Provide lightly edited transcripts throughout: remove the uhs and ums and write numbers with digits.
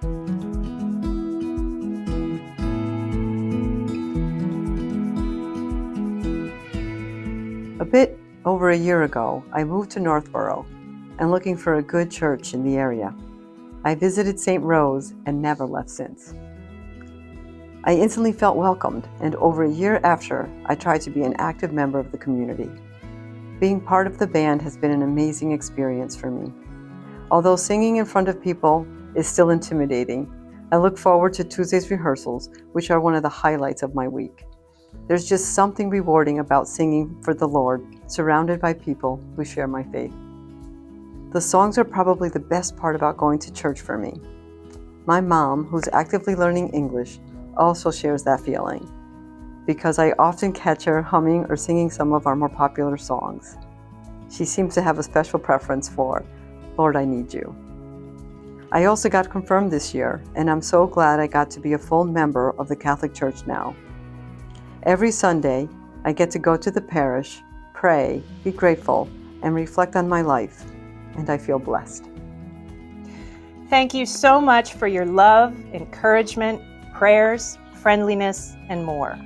A bit over a year ago, I moved to Northborough and looking for a good church in the area. I visited St. Rose and never left since. I instantly felt welcomed, and over a year after, I tried to be an active member of the community. Being part of the band has been an amazing experience for me. Although singing in front of people is still intimidating, I look forward to Tuesday's rehearsals, which are one of the highlights of my week. There's just something rewarding about singing for the Lord, surrounded by people who share my faith. The songs are probably the best part about going to church for me. My mom, who's actively learning English, also shares that feeling, because I often catch her humming or singing some of our more popular songs. She seems to have a special preference for Lord, I Need You. I also got confirmed this year, and I'm so glad I got to be a full member of the Catholic Church now. Every Sunday, I get to go to the parish, pray, be grateful, and reflect on my life, and I feel blessed. Thank you so much for your love, encouragement, prayers, friendliness, and more.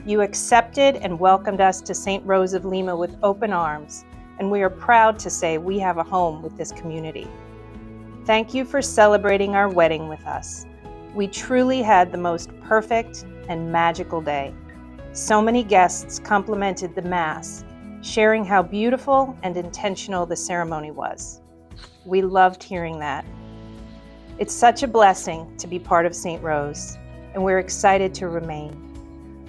You accepted and welcomed us to St. Rose of Lima with open arms, and we are proud to say we have a home with this community. Thank you for celebrating our wedding with us. We truly had the most perfect and magical day. So many guests complimented the Mass, sharing how beautiful and intentional the ceremony was. We loved hearing that. It's such a blessing to be part of St. Rose, and we're excited to remain.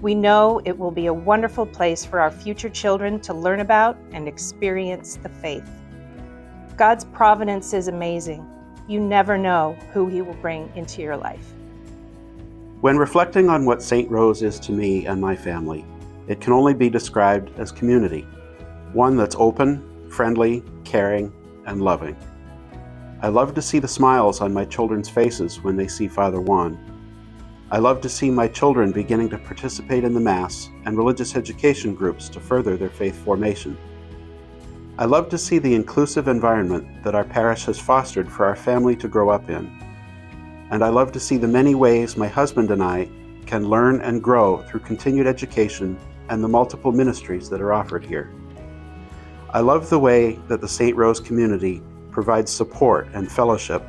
We know it will be a wonderful place for our future children to learn about and experience the faith. God's providence is amazing. You never know who He will bring into your life. When reflecting on what St. Rose is to me and my family, it can only be described as community, one that's open, friendly, caring, and loving. I love to see the smiles on my children's faces when they see Father Juan. I love to see my children beginning to participate in the Mass and religious education groups to further their faith formation. I love to see the inclusive environment that our parish has fostered for our family to grow up in. And I love to see the many ways my husband and I can learn and grow through continued education and the multiple ministries that are offered here. I love the way that the St. Rose community provides support and fellowship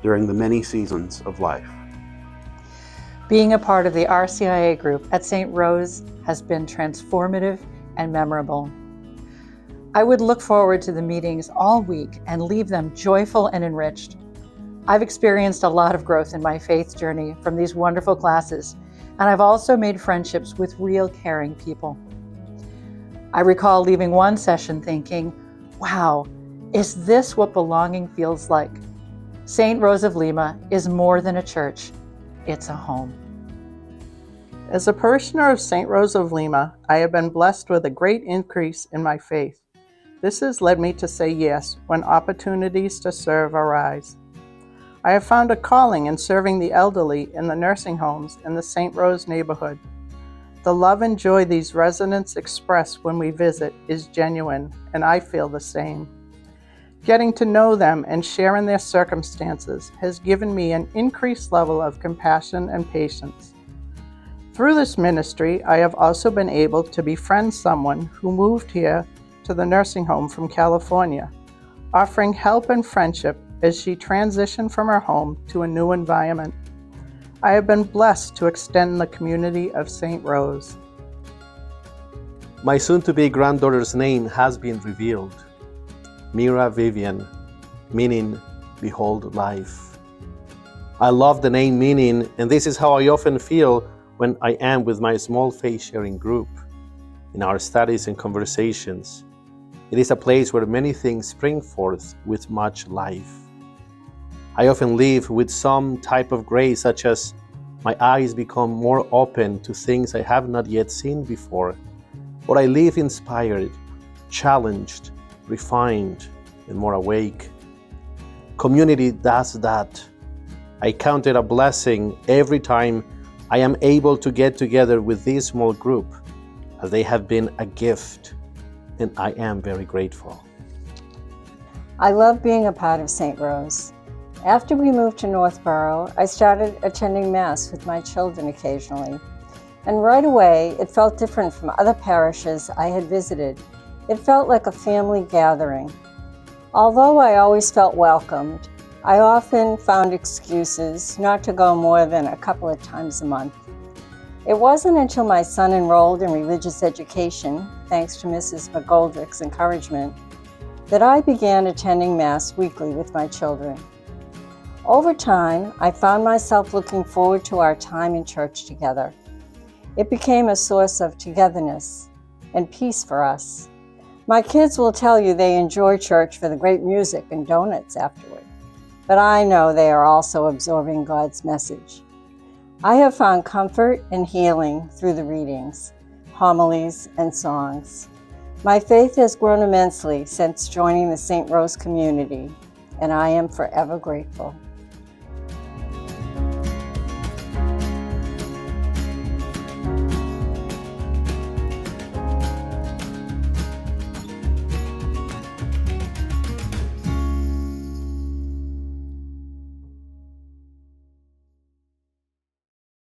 during the many seasons of life. Being a part of the RCIA group at St. Rose has been transformative and memorable. I would look forward to the meetings all week and leave them joyful and enriched. I've experienced a lot of growth in my faith journey from these wonderful classes, and I've also made friendships with real caring people. I recall leaving one session thinking, wow, is this what belonging feels like? St. Rose of Lima is more than a church, it's a home. As a parishioner of St. Rose of Lima, I have been blessed with a great increase in my faith. This has led me to say yes when opportunities to serve arise. I have found a calling in serving the elderly in the nursing homes in the St. Rose neighborhood. The love and joy these residents express when we visit is genuine, and I feel the same. Getting to know them and share in their circumstances has given me an increased level of compassion and patience. Through this ministry, I have also been able to befriend someone who moved here to the nursing home from California, offering help and friendship as she transitioned from her home to a new environment. I have been blessed to extend the community of St. Rose. My soon-to-be granddaughter's name has been revealed. Mira Vivian, meaning behold life. I love the name meaning, and this is how I often feel when I am with my small faith sharing group. In our studies and conversations, it is a place where many things spring forth with much life. I often leave with some type of grace, such as my eyes become more open to things I have not yet seen before, or I leave inspired, challenged, refined, and more awake. Community does that. I count it a blessing every time I am able to get together with this small group, as they have been a gift, and I am very grateful. I love being a part of St. Rose, After we moved to Northborough, I started attending Mass with my children occasionally. And right away, it felt different from other parishes I had visited. It felt like a family gathering. Although I always felt welcomed, I often found excuses not to go more than a couple of times a month. It wasn't until my son enrolled in religious education, thanks to Mrs. McGoldrick's encouragement, that I began attending Mass weekly with my children. Over time, I found myself looking forward to our time in church together. It became a source of togetherness and peace for us. My kids will tell you they enjoy church for the great music and donuts afterward, but I know they are also absorbing God's message. I have found comfort and healing through the readings, homilies, and songs. My faith has grown immensely since joining the St. Rose community, and I am forever grateful.